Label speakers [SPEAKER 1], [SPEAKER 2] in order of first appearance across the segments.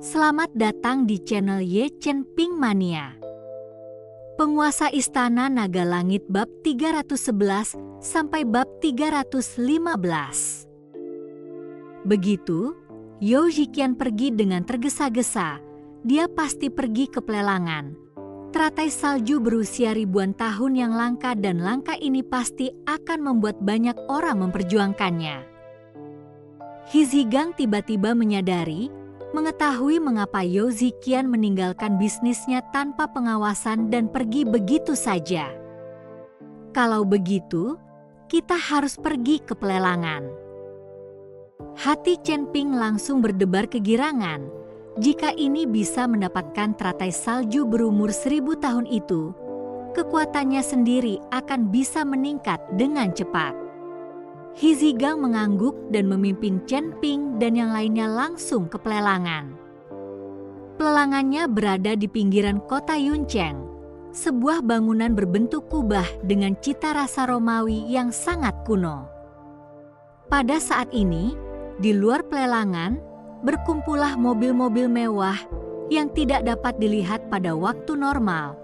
[SPEAKER 1] Selamat datang di channel Ye Chen Ping Mania. Penguasa Istana Naga Langit bab 311 sampai bab 315. Begitu, Yao Ziqian pergi dengan tergesa-gesa. Dia pasti pergi ke pelelangan. Teratai salju berusia ribuan tahun yang langka dan langka ini pasti akan membuat banyak orang memperjuangkannya. He Zigang tiba-tiba mengetahui mengapa Yao Ziqian meninggalkan bisnisnya tanpa pengawasan dan pergi begitu saja. Kalau begitu, kita harus pergi ke pelelangan. Hati Chen Ping langsung berdebar kegirangan. Jika ini bisa mendapatkan teratai salju berumur 1000 tahun itu, kekuatannya sendiri akan bisa meningkat dengan cepat. He Zigang mengangguk dan memimpin Chen Ping dan yang lainnya langsung ke pelelangan. Pelelangannya berada di pinggiran kota Yuncheng, sebuah bangunan berbentuk kubah dengan cita rasa Romawi yang sangat kuno. Pada saat ini, di luar pelelangan, berkumpullah mobil-mobil mewah yang tidak dapat dilihat pada waktu normal,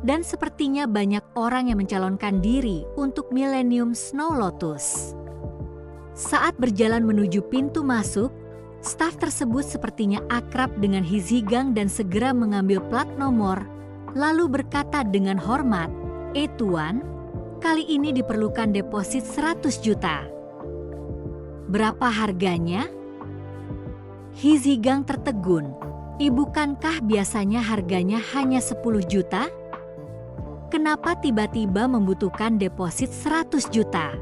[SPEAKER 1] dan sepertinya banyak orang yang mencalonkan diri untuk Millennium Snow Lotus. Saat berjalan menuju pintu masuk, staf tersebut sepertinya akrab dengan He Zigang dan segera mengambil plat nomor, lalu berkata dengan hormat, Tuan, kali ini diperlukan deposit 100 juta. Berapa harganya? He Zigang tertegun. Bukankah biasanya harganya hanya 10 juta? Kenapa tiba-tiba membutuhkan deposit 100 juta?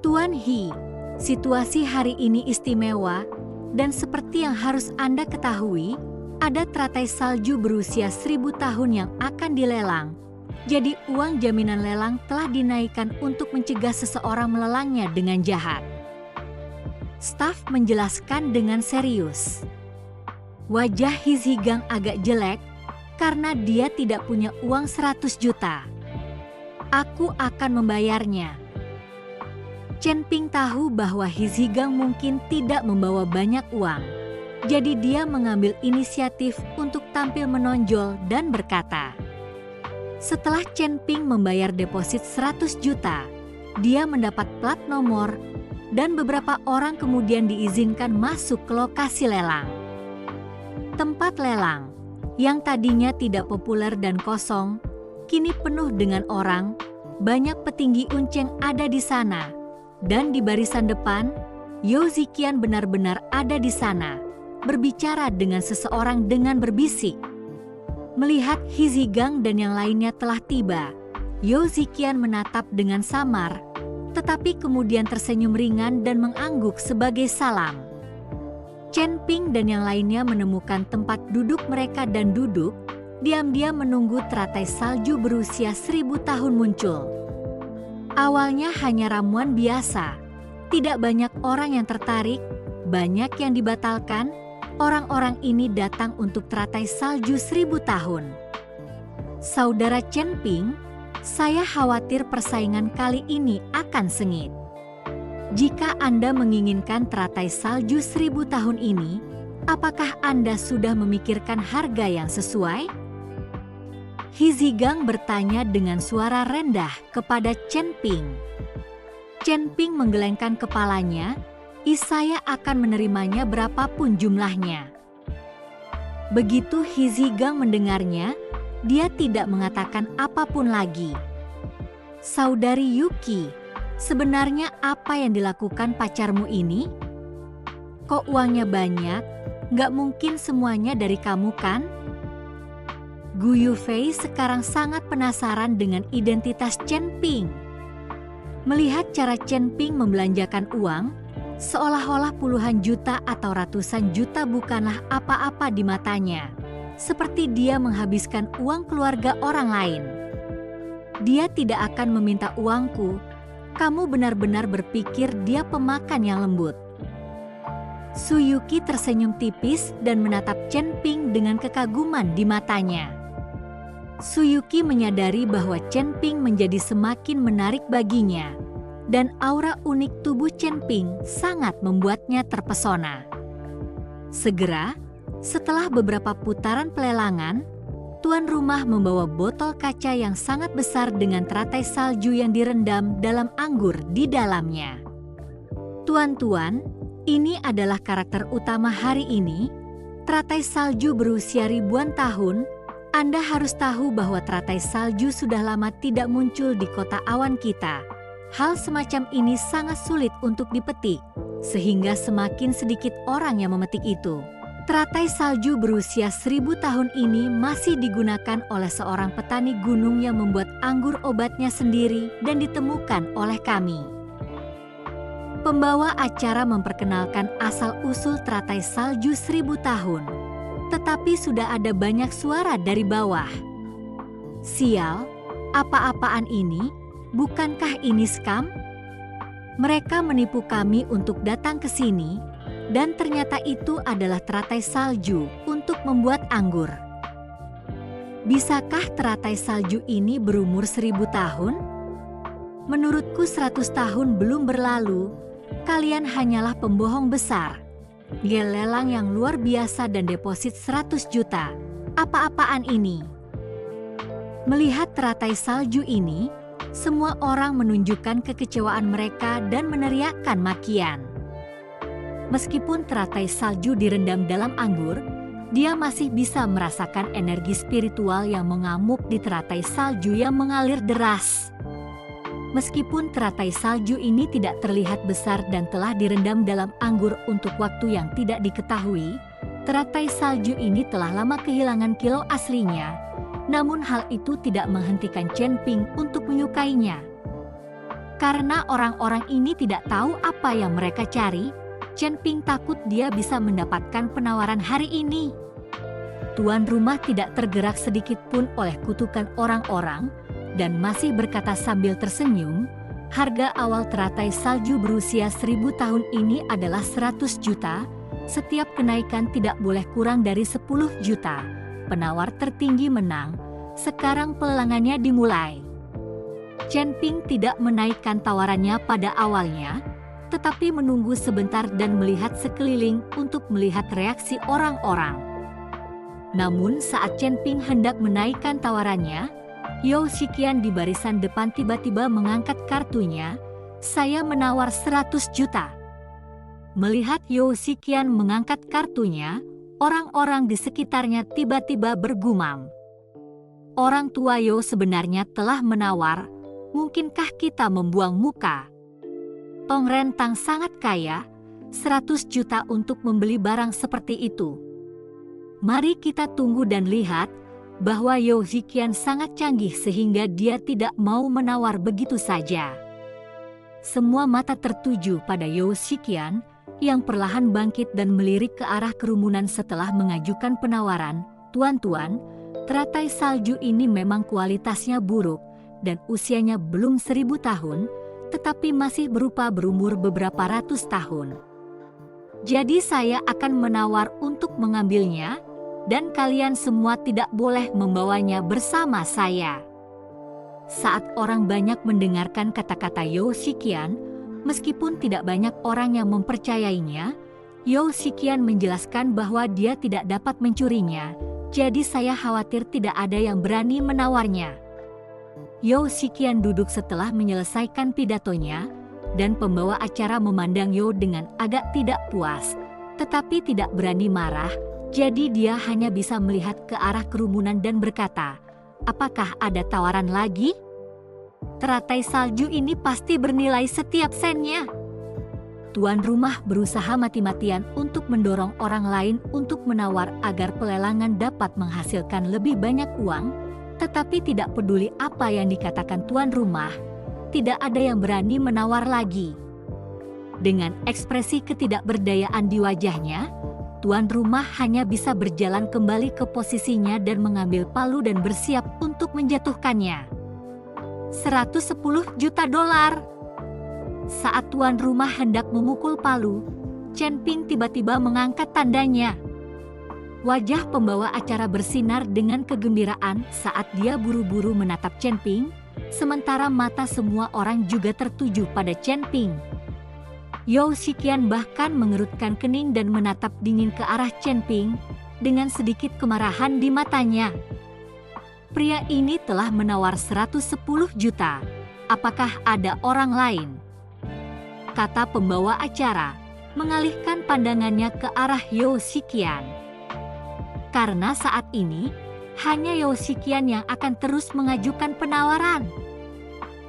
[SPEAKER 1] Tuan He, situasi hari ini istimewa dan seperti yang harus Anda ketahui, ada teratai salju berusia 1000 tahun yang akan dilelang. Jadi uang jaminan lelang telah dinaikkan untuk mencegah seseorang melelangnya dengan jahat. Staf menjelaskan dengan serius. Wajah He Zigang agak jelek karena dia tidak punya uang 100 juta. Aku akan membayarnya. Chen Ping tahu bahwa He Zigang mungkin tidak membawa banyak uang. Jadi dia mengambil inisiatif untuk tampil menonjol dan berkata. Setelah Chen Ping membayar deposit 100 juta, dia mendapat plat nomor dan beberapa orang kemudian diizinkan masuk ke lokasi lelang. Tempat lelang yang tadinya tidak populer dan kosong, kini penuh dengan orang. Banyak petinggi Yuncheng ada di sana. Dan di barisan depan, Yao Ziqian benar-benar ada di sana, berbicara dengan seseorang dengan berbisik. Melihat He Zigang dan yang lainnya telah tiba, Yao Ziqian menatap dengan samar, tetapi kemudian tersenyum ringan dan mengangguk sebagai salam. Chen Ping dan yang lainnya menemukan tempat duduk mereka dan duduk, diam-diam menunggu teratai salju berusia 1000 tahun muncul. Awalnya hanya ramuan biasa, tidak banyak orang yang tertarik, banyak yang dibatalkan. Orang-orang ini datang untuk teratai salju 1000 tahun. Saudara Chen Ping, saya khawatir persaingan kali ini akan sengit. Jika Anda menginginkan teratai salju 1000 tahun ini, apakah Anda sudah memikirkan harga yang sesuai? He Zigang bertanya dengan suara rendah kepada Chen Ping. Chen Ping menggelengkan kepalanya, saya akan menerimanya berapapun jumlahnya. Begitu He Zigang mendengarnya, dia tidak mengatakan apapun lagi. Saudari Yuki, sebenarnya apa yang dilakukan pacarmu ini? Kok uangnya banyak? Nggak mungkin semuanya dari kamu kan? Gu Yufei sekarang sangat penasaran dengan identitas Chen Ping. Melihat cara Chen Ping membelanjakan uang, seolah-olah puluhan juta atau ratusan juta bukanlah apa-apa di matanya. Seperti dia menghabiskan uang keluarga orang lain. Dia tidak akan meminta uangku. Kamu benar-benar berpikir dia pemakan yang lembut. Su Yuki tersenyum tipis dan menatap Chen Ping dengan kekaguman di matanya. Su Yuki menyadari bahwa Chen Ping menjadi semakin menarik baginya, dan aura unik tubuh Chen Ping sangat membuatnya terpesona. Segera, Setelah beberapa putaran pelelangan, tuan rumah membawa botol kaca yang sangat besar dengan teratai salju yang direndam dalam anggur di dalamnya. Tuan-tuan, ini adalah karakter utama hari ini. Teratai salju berusia ribuan tahun. Anda harus tahu bahwa teratai salju sudah lama tidak muncul di kota awan kita. Hal semacam ini sangat sulit untuk dipetik, sehingga semakin sedikit orang yang memetik itu. Teratai salju berusia 1000 tahun ini masih digunakan oleh seorang petani gunung yang membuat anggur obatnya sendiri dan ditemukan oleh kami. Pembawa acara memperkenalkan asal-usul teratai salju 1000 tahun, tetapi sudah ada banyak suara dari bawah. Sial, apa-apaan ini? Bukankah ini skam? Mereka menipu kami untuk datang ke sini, dan ternyata itu adalah teratai salju untuk membuat anggur. Bisakah teratai salju ini berumur 1000 tahun? Menurutku 100 tahun belum berlalu. Kalian hanyalah pembohong besar. Lelang yang luar biasa dan deposit 100 juta. Apa-apaan ini? Melihat teratai salju ini, semua orang menunjukkan kekecewaan mereka dan meneriakkan makian. Meskipun teratai salju direndam dalam anggur, dia masih bisa merasakan energi spiritual yang mengamuk di teratai salju yang mengalir deras. Meskipun teratai salju ini tidak terlihat besar dan telah direndam dalam anggur untuk waktu yang tidak diketahui, teratai salju ini telah lama kehilangan kilau aslinya. Namun hal itu tidak menghentikan Chen Ping untuk menyukainya. Karena orang-orang ini tidak tahu apa yang mereka cari, Chen Ping takut dia bisa mendapatkan penawaran hari ini. Tuan rumah tidak tergerak sedikit pun oleh kutukan orang-orang dan masih berkata sambil tersenyum, harga awal teratai salju berusia 1000 tahun ini adalah 100 juta, setiap kenaikan tidak boleh kurang dari 10 juta. Penawar tertinggi menang, sekarang pelelangannya dimulai. Chen Ping tidak menaikkan tawarannya pada awalnya, tetapi menunggu sebentar dan melihat sekeliling untuk melihat reaksi orang-orang. Namun saat Chen Ping hendak menaikkan tawarannya, Yao Shiqian di barisan depan tiba-tiba mengangkat kartunya. Saya menawar 100 juta. Melihat Yao Shiqian mengangkat kartunya, orang-orang di sekitarnya tiba-tiba bergumam. Orang tua Yao sebenarnya telah menawar, mungkinkah kita membuang muka? Tong Rentang sangat kaya, 100 juta untuk membeli barang seperti itu. Mari kita tunggu dan lihat bahwa Yao Shiqian sangat canggih sehingga dia tidak mau menawar begitu saja. Semua mata tertuju pada Yao Shiqian yang perlahan bangkit dan melirik ke arah kerumunan setelah mengajukan penawaran. Tuan-tuan, teratai salju ini memang kualitasnya buruk dan usianya belum 1000 tahun, tetapi masih berupa berumur beberapa ratus tahun. Jadi saya akan menawar untuk mengambilnya, dan kalian semua tidak boleh membawanya bersama saya. Saat orang banyak mendengarkan kata-kata Yao Shiqian, meskipun tidak banyak orang yang mempercayainya, Yao Shiqian menjelaskan bahwa dia tidak dapat mencurinya, jadi saya khawatir tidak ada yang berani menawarnya. Yao Shiqian duduk setelah menyelesaikan pidatonya, dan pembawa acara memandang Yao dengan agak tidak puas, tetapi tidak berani marah, jadi dia hanya bisa melihat ke arah kerumunan dan berkata, apakah ada tawaran lagi? Teratai salju ini pasti bernilai setiap sennya. Tuan rumah berusaha mati-matian untuk mendorong orang lain untuk menawar agar pelelangan dapat menghasilkan lebih banyak uang, tetapi tidak peduli apa yang dikatakan tuan rumah, tidak ada yang berani menawar lagi. Dengan ekspresi ketidakberdayaan di wajahnya, tuan rumah hanya bisa berjalan kembali ke posisinya dan mengambil palu dan bersiap untuk menjatuhkannya. 110 juta dolar. Saat tuan rumah hendak memukul palu, Chen Ping tiba-tiba mengangkat tandanya. Wajah pembawa acara bersinar dengan kegembiraan saat dia buru-buru menatap Chen Ping, sementara mata semua orang juga tertuju pada Chen Ping. Yao Shiqian bahkan mengerutkan kening dan menatap dingin ke arah Chen Ping. dengan sedikit kemarahan di matanya. Pria ini telah menawar 110 juta. Apakah ada orang lain? Kata pembawa acara, mengalihkan pandangannya ke arah Yeo Shikian. Karena saat ini, hanya Yeo Shikian yang akan terus mengajukan penawaran.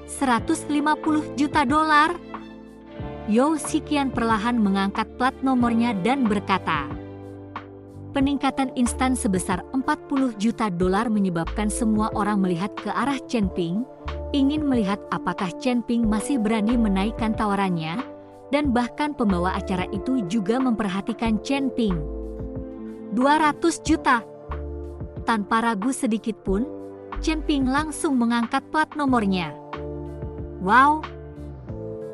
[SPEAKER 1] 150 juta dolar. Yeo Shikian perlahan mengangkat plat nomornya dan berkata, peningkatan instan sebesar 40 juta dolar menyebabkan semua orang melihat ke arah Chen Ping, ingin melihat apakah Chen Ping masih berani menaikkan tawarannya, dan bahkan pembawa acara itu juga memperhatikan Chen Ping. 200 juta. Tanpa ragu sedikit pun, Chen Ping langsung mengangkat plat nomornya. Wow!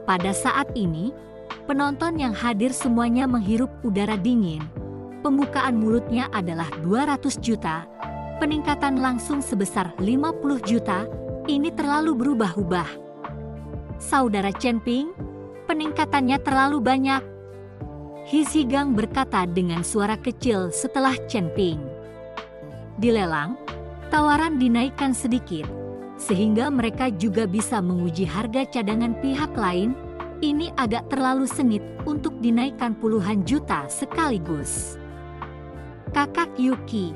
[SPEAKER 1] Pada saat ini, penonton yang hadir semuanya menghirup udara dingin. Pembukaan mulutnya adalah 200 juta, peningkatan langsung sebesar 50 juta, ini terlalu berubah-ubah. Saudara Chen Ping, peningkatannya terlalu banyak. He Zigang berkata dengan suara kecil setelah Chen Ping. Dilelang, tawaran dinaikkan sedikit, sehingga mereka juga bisa menguji harga cadangan pihak lain. Ini agak terlalu sengit untuk dinaikkan puluhan juta sekaligus. Kakak Yuki,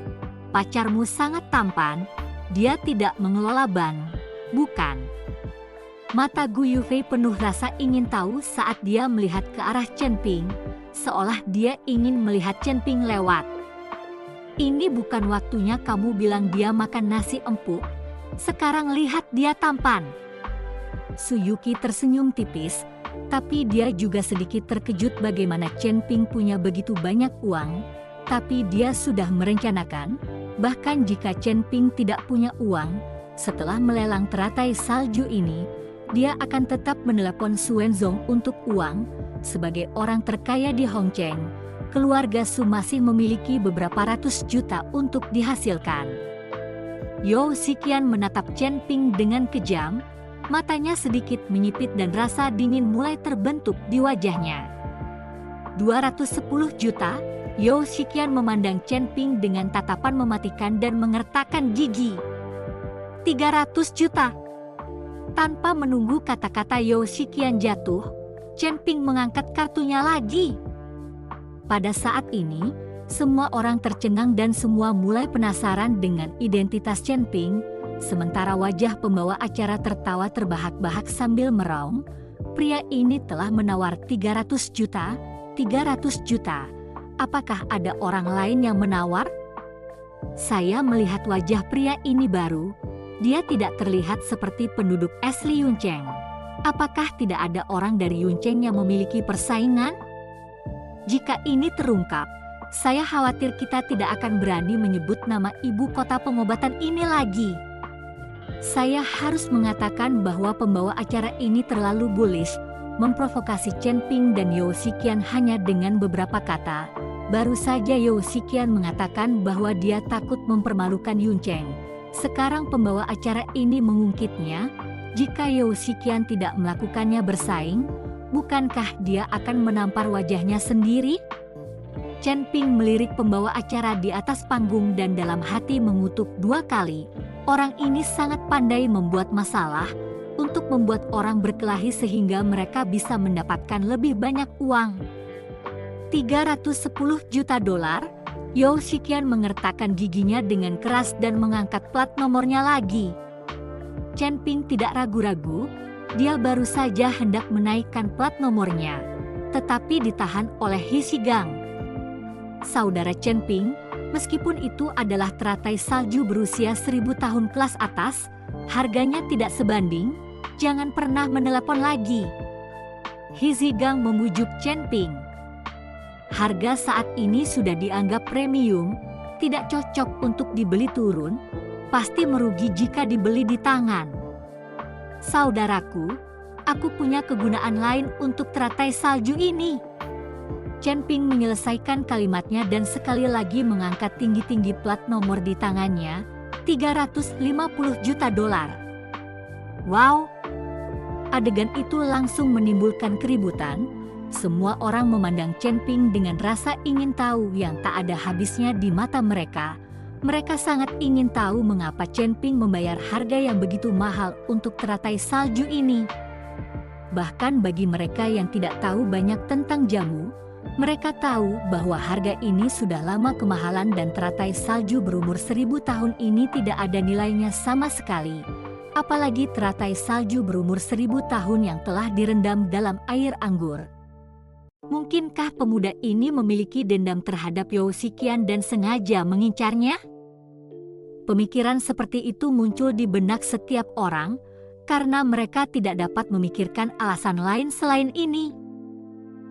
[SPEAKER 1] pacarmu sangat tampan, dia tidak mengelola ban, bukan? Mata Gu Yufei penuh rasa ingin tahu saat dia melihat ke arah Chen Ping, seolah dia ingin melihat Chen Ping lewat. Ini bukan waktunya kamu bilang dia makan nasi empuk, sekarang lihat dia tampan. Suyuki tersenyum tipis, tapi dia juga sedikit terkejut bagaimana Chen Ping punya begitu banyak uang, tapi dia sudah merencanakan, bahkan jika Chen Ping tidak punya uang, setelah melelang teratai salju ini, dia akan tetap menelepon Xuanzong untuk uang. Sebagai orang terkaya di Hongcheng, keluarga Su masih memiliki beberapa ratus juta untuk dihasilkan. Yeo Shikian menatap Chen Ping dengan kejam, matanya sedikit menyipit dan rasa dingin mulai terbentuk di wajahnya. 210 juta, Yeo Shikian memandang Chen Ping dengan tatapan mematikan dan mengertakkan gigi. 300 juta. Tanpa menunggu kata-kata Yeo Shikian jatuh, Chen Ping mengangkat kartunya lagi. Pada saat ini, semua orang tercengang dan semua mulai penasaran dengan identitas Chen Ping, sementara wajah pembawa acara tertawa terbahak-bahak sambil meraung. Pria ini telah menawar 300 juta, 300 juta. Apakah ada orang lain yang menawar? Saya melihat wajah pria ini baru. Dia tidak terlihat seperti penduduk asli Yuncheng. Apakah tidak ada orang dari Yuncheng yang memiliki persaingan? Jika ini terungkap, saya khawatir kita tidak akan berani menyebut nama ibu kota pengobatan ini lagi. Saya harus mengatakan bahwa pembawa acara ini terlalu bullish, memprovokasi Chen Ping dan Yeo Shikian hanya dengan beberapa kata. Baru saja Yeo Shikian mengatakan bahwa dia takut mempermalukan Yuncheng. Sekarang pembawa acara ini mengungkitnya. Jika Yeo Shikian tidak melakukannya bersaing, bukankah dia akan menampar wajahnya sendiri? Chen Ping melirik pembawa acara di atas panggung dan dalam hati mengutuk 2 kali. Orang ini sangat pandai membuat masalah untuk membuat orang berkelahi sehingga mereka bisa mendapatkan lebih banyak uang. 310 juta dolar. Yeo Shikian mengertakkan giginya dengan keras dan mengangkat plat nomornya lagi. Chen Ping tidak ragu-ragu, dia baru saja hendak menaikkan plat nomornya, tetapi ditahan oleh He Zigang. Saudara Chen Ping, meskipun itu adalah teratai salju berusia 1000 tahun kelas atas, harganya tidak sebanding, jangan pernah menelepon lagi. He Zigang memujuk Chen Ping. Harga saat ini sudah dianggap premium, tidak cocok untuk dibeli turun, pasti merugi jika dibeli di tangan. Saudaraku, aku punya kegunaan lain untuk teratai salju ini. Chen Ping menyelesaikan kalimatnya dan sekali lagi mengangkat tinggi-tinggi plat nomor di tangannya, 350 juta dolar. Wow! Adegan itu langsung menimbulkan keributan. Semua orang memandang Chen Ping dengan rasa ingin tahu yang tak ada habisnya di mata mereka. Mereka sangat ingin tahu mengapa Chen Ping membayar harga yang begitu mahal untuk teratai salju ini. Bahkan bagi mereka yang tidak tahu banyak tentang jamu, mereka tahu bahwa harga ini sudah lama kemahalan dan teratai salju berumur 1000 tahun ini tidak ada nilainya sama sekali. Apalagi teratai salju berumur 1000 tahun yang telah direndam dalam air anggur. Mungkinkah pemuda ini memiliki dendam terhadap Yao Shiqian dan sengaja mengincarnya? Pemikiran seperti itu muncul di benak setiap orang, karena mereka tidak dapat memikirkan alasan lain selain ini.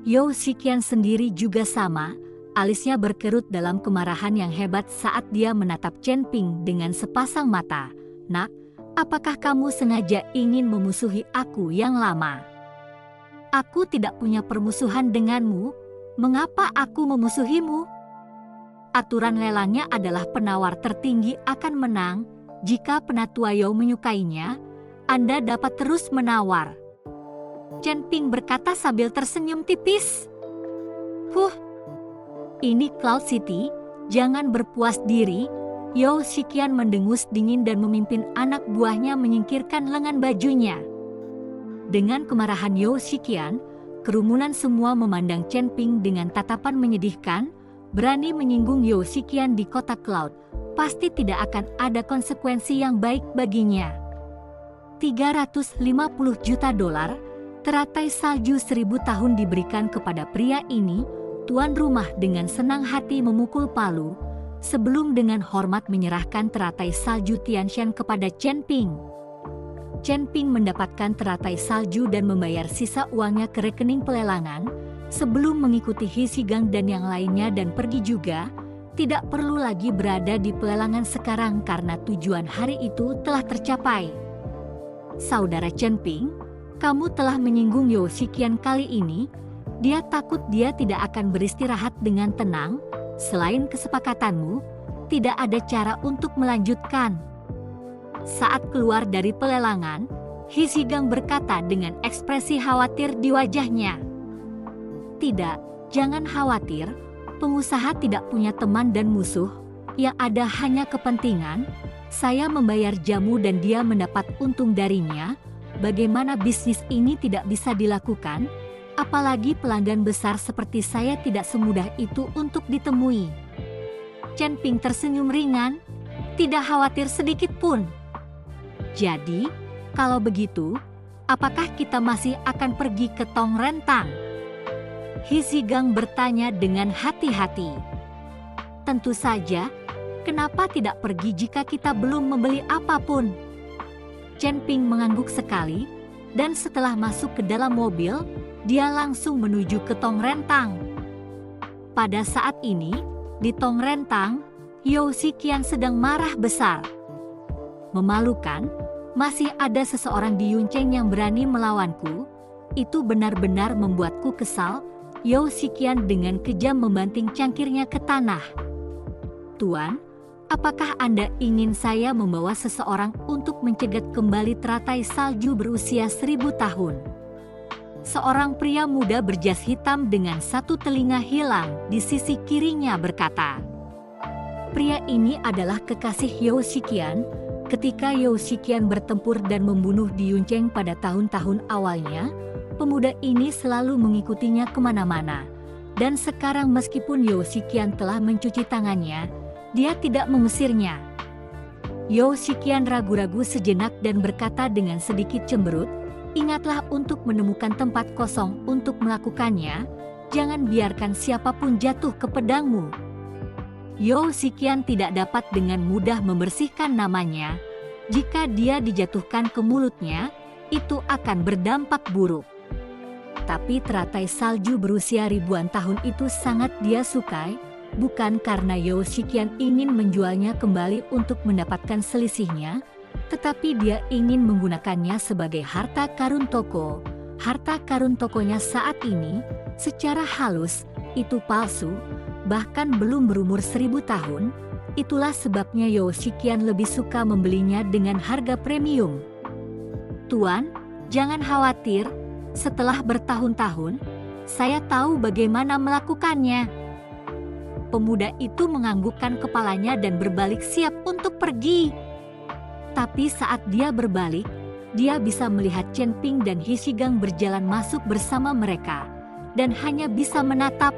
[SPEAKER 1] Yao Shiqian sendiri juga sama, alisnya berkerut dalam kemarahan yang hebat saat dia menatap Chen Ping dengan sepasang mata. "Nak, apakah kamu sengaja ingin memusuhi aku yang lama? Aku tidak punya permusuhan denganmu. Mengapa aku memusuhimu? Aturan lelangnya adalah penawar tertinggi akan menang. Jika penatua Yao menyukainya, Anda dapat terus menawar." Chen Ping berkata sambil tersenyum tipis. Ini Cloud City, jangan berpuas diri." Yao Shiqian mendengus dingin dan memimpin anak buahnya menyingkirkan lengan bajunya. Dengan kemarahan Yao Shiqian, kerumunan semua memandang Chen Ping dengan tatapan menyedihkan. Berani menyinggung Yao Shiqian di kota Cloud, pasti tidak akan ada konsekuensi yang baik baginya. 350 juta dolar, teratai salju 1000 tahun diberikan kepada pria ini. Tuan rumah dengan senang hati memukul palu, sebelum dengan hormat menyerahkan teratai salju Tianshan kepada Chen Ping. Chen Ping mendapatkan teratai salju dan membayar sisa uangnya ke rekening pelelangan, sebelum mengikuti He Shigang dan yang lainnya dan pergi juga. Tidak perlu lagi berada di pelelangan sekarang karena tujuan hari itu telah tercapai. "Saudara Chen Ping, kamu telah menyinggung Yao Shiqian kali ini. Dia takut dia tidak akan beristirahat dengan tenang. Selain kesepakatanmu, tidak ada cara untuk melanjutkan." Saat keluar dari pelelangan, He Shigang berkata dengan ekspresi khawatir di wajahnya. "Tidak, jangan khawatir. Pengusaha tidak punya teman dan musuh. Yang ada hanya kepentingan. Saya membayar jamu dan dia mendapat untung darinya. Bagaimana bisnis ini tidak bisa dilakukan? Apalagi pelanggan besar seperti saya tidak semudah itu untuk ditemui." Chen Ping tersenyum ringan. "Tidak khawatir sedikit pun." "Jadi, kalau begitu, apakah kita masih akan pergi ke Tong Rentang?" He Shigang bertanya dengan hati-hati. "Tentu saja, kenapa tidak pergi jika kita belum membeli apapun?" Chen Ping mengangguk sekali, dan setelah masuk ke dalam mobil, dia langsung menuju ke Tong Rentang. Pada saat ini, di Tong Rentang, Yao Shiqian sedang marah besar. "Memalukan, masih ada seseorang di Yunceng yang berani melawanku. Itu benar-benar membuatku kesal." Yao Shiqian dengan kejam membanting cangkirnya ke tanah. "Tuan, apakah Anda ingin saya membawa seseorang untuk mencegat kembali teratai salju berusia 1000 tahun? Seorang pria muda berjas hitam dengan satu telinga hilang di sisi kirinya berkata. Pria ini adalah kekasih Yao Shiqian. Ketika Yao Shiqian bertempur dan membunuh di Yunceng pada tahun-tahun awalnya, pemuda ini selalu mengikutinya kemana-mana. Dan sekarang meskipun Yao Shiqian telah mencuci tangannya, dia tidak mengusirnya. Yao Shiqian ragu-ragu sejenak dan berkata dengan sedikit cemberut, "Ingatlah untuk menemukan tempat kosong untuk melakukannya. Jangan biarkan siapapun jatuh ke pedangmu." Yao Shiqian tidak dapat dengan mudah membersihkan namanya. Jika dia dijatuhkan ke mulutnya, itu akan berdampak buruk. Tapi teratai salju berusia ribuan tahun itu sangat dia sukai, bukan karena Yao Shiqian ingin menjualnya kembali untuk mendapatkan selisihnya, tetapi dia ingin menggunakannya sebagai harta karun toko. Harta karun tokonya saat ini, secara halus, itu palsu, bahkan belum berumur 1000 tahun. Itulah sebabnya Yao Shiqian lebih suka membelinya dengan harga premium. "Tuan, jangan khawatir. Setelah bertahun-tahun, Saya tahu bagaimana melakukannya. Pemuda itu menganggukkan kepalanya dan berbalik siap untuk pergi. Tapi saat dia berbalik, dia bisa melihat Chen Ping dan He Shigang berjalan masuk bersama mereka, dan hanya bisa menatap.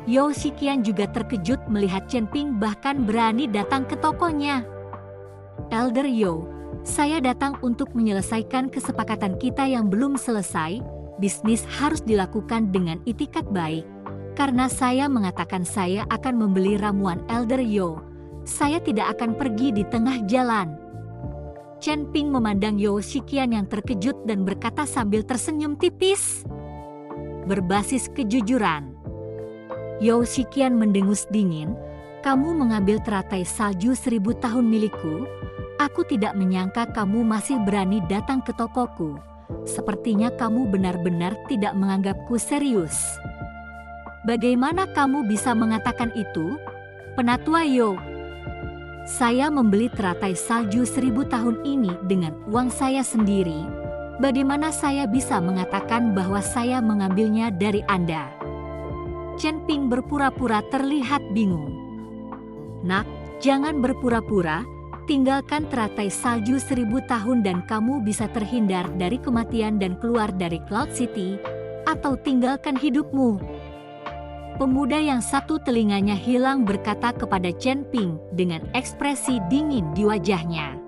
[SPEAKER 1] Yao Shiqian juga terkejut melihat Chen Ping bahkan berani datang ke tokonya. Elder Yao, saya datang untuk menyelesaikan kesepakatan kita yang belum selesai. Bisnis harus dilakukan dengan itikat baik. Karena saya mengatakan saya akan membeli ramuan Elder Yao, saya tidak akan pergi di tengah jalan. Chen Ping memandang Yao Shiqian yang terkejut dan berkata sambil tersenyum tipis. Berbasis kejujuran. Yao Shiqian mendengus dingin, kamu mengambil teratai salju 1000 tahun milikku. Aku tidak menyangka kamu masih berani datang ke tokoku. Sepertinya kamu benar-benar tidak menganggapku serius. Bagaimana kamu bisa mengatakan itu? Penatua Yao. Saya membeli teratai salju 1000 tahun ini dengan uang saya sendiri. Bagaimana saya bisa mengatakan bahwa saya mengambilnya dari Anda? Chen Ping berpura-pura terlihat bingung. Nak, jangan berpura-pura. Tinggalkan teratai salju 1000 tahun dan kamu bisa terhindar dari kematian dan keluar dari Cloud City, atau tinggalkan hidupmu. Pemuda yang satu telinganya hilang berkata kepada Chen Ping dengan ekspresi dingin di wajahnya.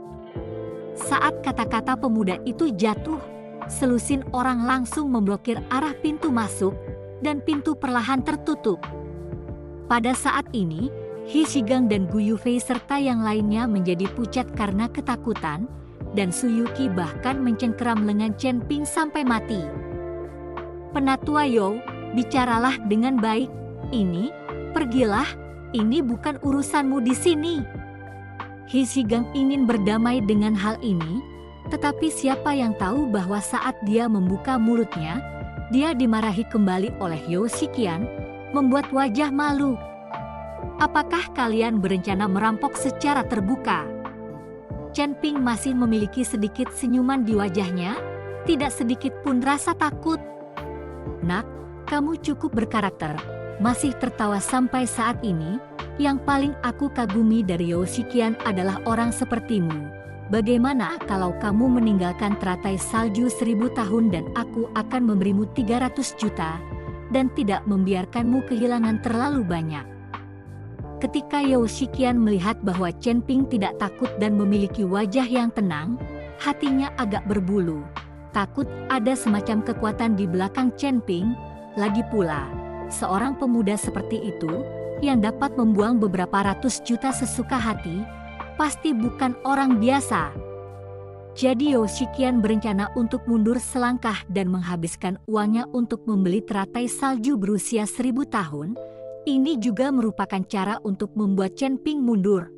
[SPEAKER 1] Saat kata-kata pemuda itu jatuh, selusin orang langsung memblokir arah pintu masuk dan pintu perlahan tertutup. Pada saat ini, He Shigang dan Gu Yufei serta yang lainnya menjadi pucat karena ketakutan, dan Su Yuqi bahkan mencengkeram lengan Chen Ping sampai mati. Penatua Yao, bicaralah dengan baik. Pergilah, ini bukan urusanmu di sini. He Shigang ingin berdamai dengan hal ini, tetapi siapa yang tahu bahwa saat dia membuka mulutnya, dia dimarahi kembali oleh Yao Shiqian, membuat wajah malu. Apakah kalian berencana merampok secara terbuka? Chen Ping masih memiliki sedikit senyuman di wajahnya, tidak sedikit pun rasa takut. Nak, kamu cukup berkarakter, masih tertawa sampai saat ini. Yang paling aku kagumi dari Yao Shiqian adalah orang sepertimu. Bagaimana kalau kamu meninggalkan teratai salju 1000 tahun dan aku akan memberimu 300 juta, dan tidak membiarkanmu kehilangan terlalu banyak. Ketika Yao Shiqian melihat bahwa Chen Ping tidak takut dan memiliki wajah yang tenang, hatinya agak berbulu. Takut ada semacam kekuatan di belakang Chen Ping. Lagi pula, seorang pemuda seperti itu, yang dapat membuang beberapa ratus juta sesuka hati, pasti bukan orang biasa. Jadi Yao Shiqian berencana untuk mundur selangkah dan menghabiskan uangnya untuk membeli teratai salju berusia 1000 tahun. Ini juga merupakan cara untuk membuat Chen Ping mundur.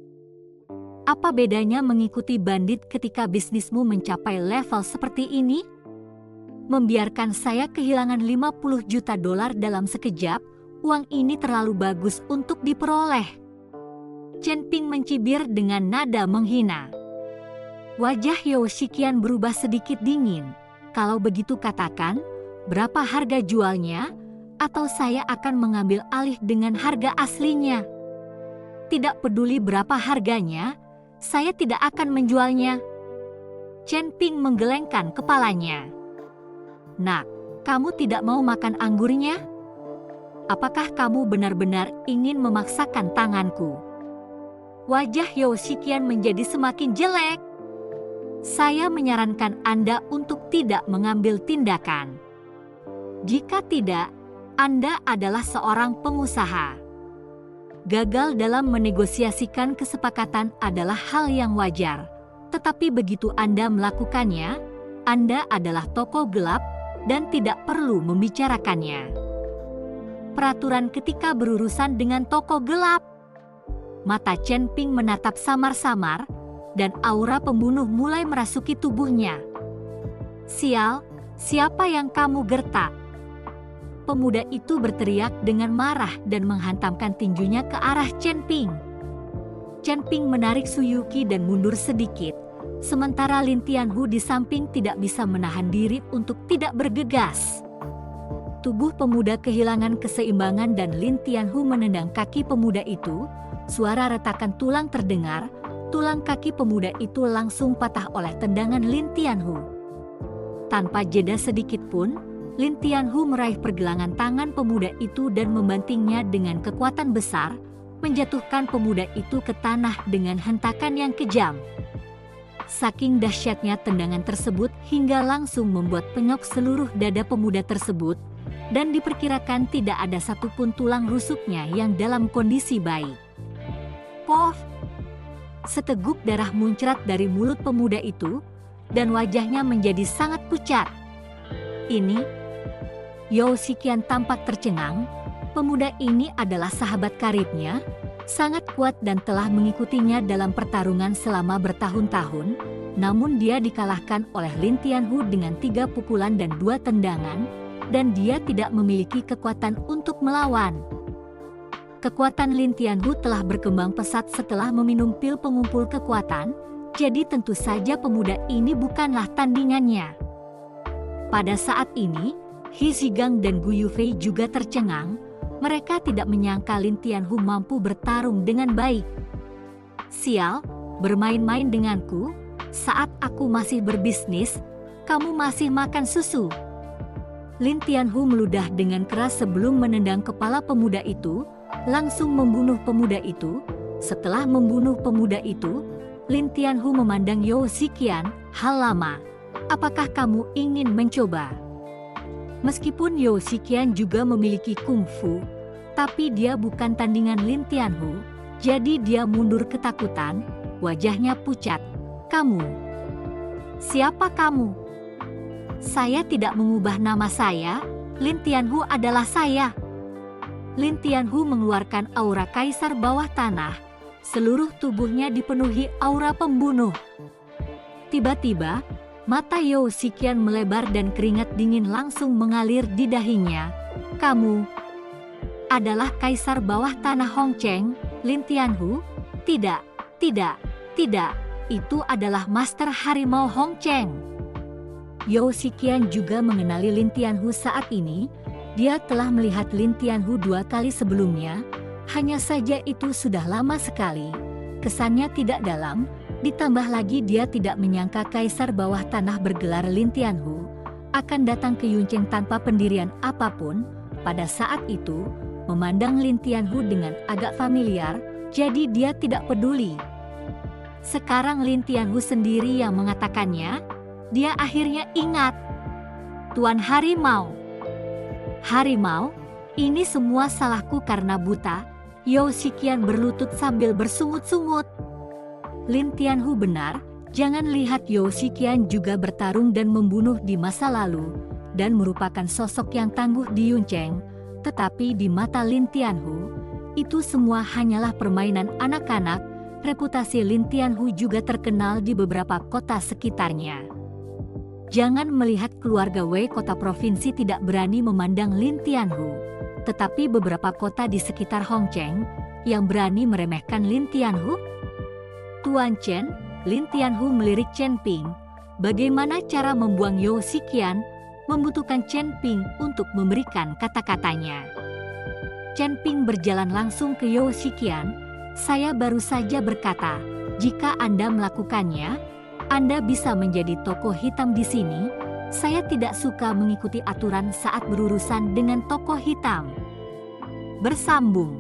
[SPEAKER 1] Apa bedanya mengikuti bandit ketika bisnismu mencapai level seperti ini? Membiarkan saya kehilangan 50 juta dolar dalam sekejap, uang ini terlalu bagus untuk diperoleh. Chen Ping mencibir dengan nada menghina. Wajah Yao Shiqian berubah sedikit dingin. Kalau begitu katakan, berapa harga jualnya? Atau saya akan mengambil alih dengan harga aslinya. Tidak peduli berapa harganya, saya tidak akan menjualnya. Chen Ping menggelengkan kepalanya. Nak, kamu tidak mau makan anggurnya? Apakah kamu benar-benar ingin memaksakan tanganku? Wajah Yao Shiqian menjadi semakin jelek. Saya menyarankan Anda untuk tidak mengambil tindakan. Jika tidak, Anda adalah seorang pengusaha. Gagal dalam menegosiasikan kesepakatan adalah hal yang wajar. Tetapi begitu Anda melakukannya, Anda adalah tokoh gelap dan tidak perlu membicarakannya. Peraturan ketika berurusan dengan tokoh gelap. Mata Chen Ping menatap samar-samar, dan aura pembunuh mulai merasuki tubuhnya. Sial, siapa yang kamu gertak? Pemuda itu berteriak dengan marah dan menghantamkan tinjunya ke arah Chen Ping. Chen Ping menarik Su Yuqi dan mundur sedikit, sementara Lin Tianhu di samping tidak bisa menahan diri untuk tidak bergegas. Saat tubuh pemuda kehilangan keseimbangan dan Lin Tianhu menendang kaki pemuda itu, suara retakan tulang terdengar. Tulang kaki pemuda itu langsung patah oleh tendangan Lin Tianhu. Tanpa jeda sedikit pun, Lin Tianhu meraih pergelangan tangan pemuda itu dan membantingnya dengan kekuatan besar, menjatuhkan pemuda itu ke tanah dengan hentakan yang kejam. Saking dahsyatnya tendangan tersebut hingga langsung membuat penyok seluruh dada pemuda tersebut, dan diperkirakan tidak ada satupun tulang rusuknya yang dalam kondisi baik. Pof! Seteguk darah muncrat dari mulut pemuda itu, dan wajahnya menjadi sangat pucat. Ini, Yao Ziqian tampak tercengang. Pemuda ini adalah sahabat karibnya, sangat kuat dan telah mengikutinya dalam pertarungan selama bertahun-tahun, namun dia dikalahkan oleh Lin Tianhu dengan 3 pukulan dan 2 tendangan, dan dia tidak memiliki kekuatan untuk melawan. Kekuatan Lin Tianhu telah berkembang pesat setelah meminum pil pengumpul kekuatan, jadi tentu saja pemuda ini bukanlah tandingannya. Pada saat ini, He Zigang dan Gu Yufei juga tercengang. Mereka tidak menyangka Lin Tianhu mampu bertarung dengan baik. Sial, bermain-main denganku, saat aku masih berbisnis, kamu masih makan susu. Lin Tianhu meludah dengan keras sebelum menendang kepala pemuda itu, langsung membunuh pemuda itu. Setelah membunuh pemuda itu, Lin Tianhu memandang Yao Ziqian, hal lama. Apakah kamu ingin mencoba? Meskipun Yao Ziqian juga memiliki kungfu, tapi dia bukan tandingan Lin Tianhu, jadi dia mundur ketakutan, wajahnya pucat. Kamu? Siapa kamu? Saya tidak mengubah nama saya, Lin Tianhu adalah saya. Lin Tianhu mengeluarkan aura kaisar bawah tanah, seluruh tubuhnya dipenuhi aura pembunuh. Tiba-tiba, mata Yao Ziqian melebar dan keringat dingin langsung mengalir di dahinya. Kamu adalah kaisar bawah tanah Hong Cheng, Lin Tianhu? Tidak, tidak, tidak, itu adalah Master Harimau Hong Cheng. Yao Ziqian juga mengenali Lin Tianhu saat ini. Dia telah melihat Lin Tianhu 2 kali sebelumnya, hanya saja itu sudah lama sekali. Kesannya tidak dalam, ditambah lagi dia tidak menyangka kaisar bawah tanah bergelar Lin Tianhu akan datang ke Yuncheng tanpa pendirian apapun. Pada saat itu, memandang Lin Tianhu dengan agak familiar, jadi dia tidak peduli. Sekarang Lin Tianhu sendiri yang mengatakannya, dia akhirnya ingat. Tuan Harimau. Harimau, ini semua salahku karena buta. Yao Ziqian berlutut sambil bersungut-sungut. Lin Tianhu benar, jangan lihat Yao Ziqian juga bertarung dan membunuh di masa lalu, dan merupakan sosok yang tangguh di Yuncheng, tetapi di mata Lin Tianhu, itu semua hanyalah permainan anak-anak. Reputasi Lin Tianhu juga terkenal di beberapa kota sekitarnya. Jangan melihat keluarga Wei kota provinsi tidak berani memandang Lin Tianhu, tetapi beberapa kota di sekitar Hong Cheng yang berani meremehkan Lin Tianhu. Tuan Chen, Lin Tianhu melirik Chen Ping. Bagaimana cara membuang Yao Ziqian? Membutuhkan Chen Ping untuk memberikan kata-katanya. Chen Ping berjalan langsung ke Yao Ziqian. Saya baru saja berkata, jika Anda melakukannya, Anda bisa menjadi tokoh hitam di sini. Saya tidak suka mengikuti aturan saat berurusan dengan tokoh hitam. Bersambung.